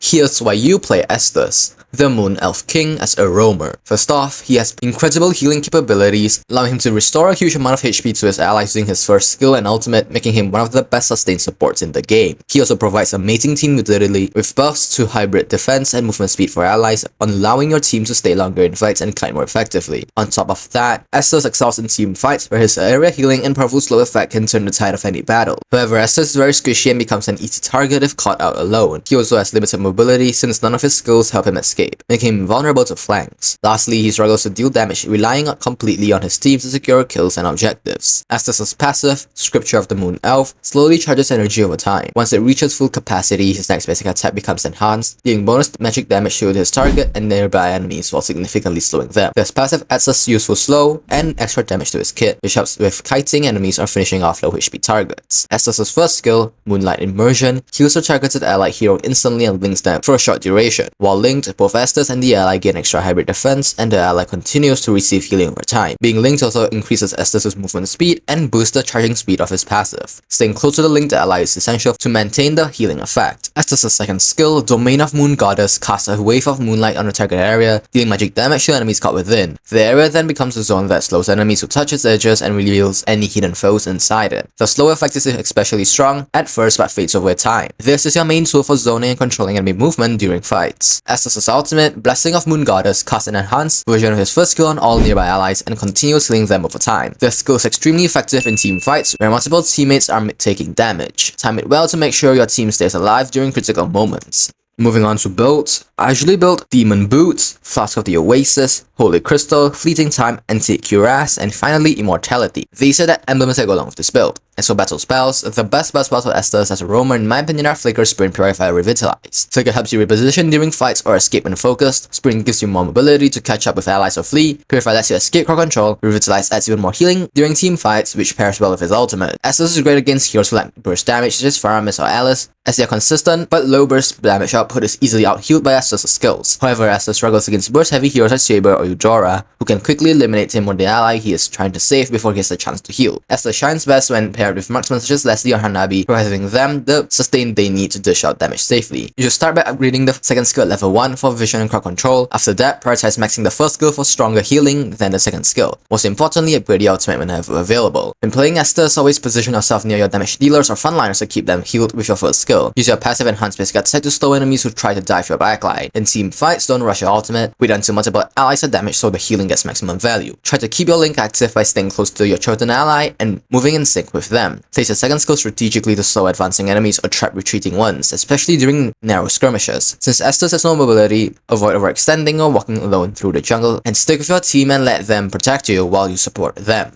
Here's why you play Estes, the Moon Elf King, as a roamer. First off, he has incredible healing capabilities, allowing him to restore a huge amount of HP to his allies using his first skill and ultimate, making him one of the best sustained supports in the game. He also provides amazing team utility with buffs to hybrid defense and movement speed for allies, allowing your team to stay longer in fights and kite more effectively. On top of that, Estes excels in team fights, where his area healing and powerful slow effect can turn the tide of any battle. However, Estes is very squishy and becomes an easy target if caught out alone. He also has limited mobility since none of his skills help him escape, making him vulnerable to flanks. Lastly, he struggles to deal damage, relying completely on his team to secure kills and objectives. Estes' passive, Scripture of the Moon Elf, slowly charges energy over time. Once it reaches full capacity, his next basic attack becomes enhanced, dealing bonus magic damage to his target and nearby enemies while significantly slowing them. This passive adds a useful slow and extra damage to his kit, which helps with kiting enemies or finishing off low HP targets. Estes' first skill, Moonlight Immersion, heals a targeted allied hero instantly and links them for a short duration. While linked, both Estes and the ally gain extra hybrid defense, and the ally continues to receive healing over time. Being linked also increases Estes' movement speed and boosts the charging speed of his passive. Staying close to the linked ally is essential to maintain the healing effect. Estes' second skill, Domain of Moon Goddess, casts a wave of moonlight on the target area, dealing magic damage to enemies caught within. The area then becomes a zone that slows enemies who touch its edges and reveals any hidden foes inside it. The slow effect is especially strong at first but fades over time. This is your main tool for zoning and controlling enemy movement during fights. Estes' ultimate, Blessing of Moon Goddess, casts an enhanced version of his first skill on all nearby allies and continues healing them over time. This skill is extremely effective in team fights where multiple teammates are taking damage. Time it well to make sure your team stays alive during critical moments. Moving on to builds, I usually build Demon Boots, Flask of the Oasis, Holy Crystal, Fleeting Time, Antique Cuirass, and finally Immortality. These are the emblems that go along with this build. As for battle spells, the best spells for Estes as a roamer in my opinion are Flicker, Sprint, Purify, Revitalize. Flicker helps you reposition during fights or escape when focused, Sprint gives you more mobility to catch up with allies or flee, Purify lets you escape crowd control, Revitalize adds even more healing during team fights, which pairs well with his ultimate. Estes is great against heroes who lack burst damage such as Faramis or Alice, as their consistent but low burst damage output is easily out-healed by Estes' skills. However, Estes struggles against burst-heavy heroes like Saber or Eudora, who can quickly eliminate him or the ally he is trying to save before he has a chance to heal. Estes shines best when paired with marksmen such as Leslie or Hanabi, providing them the sustain they need to dish out damage safely. You should start by upgrading the second skill at level 1 for vision and crowd control. After that, prioritize maxing the first skill for stronger healing than the second skill. Most importantly, upgrade the ultimate whenever available. When playing Estes, always position yourself near your damage dealers or frontliners to keep them healed with your first skill. Use your passive enhanced basic attack to slow enemies who try to dive your backline. In team fights, don't rush your ultimate. Wait until multiple allies are damaged so the healing gets maximum value. Try to keep your link active by staying close to your chosen ally and moving in sync with them. Place your second skill strategically to slow advancing enemies or trap retreating ones, especially during narrow skirmishes. Since Estes has no mobility, avoid overextending or walking alone through the jungle, and stick with your team and let them protect you while you support them.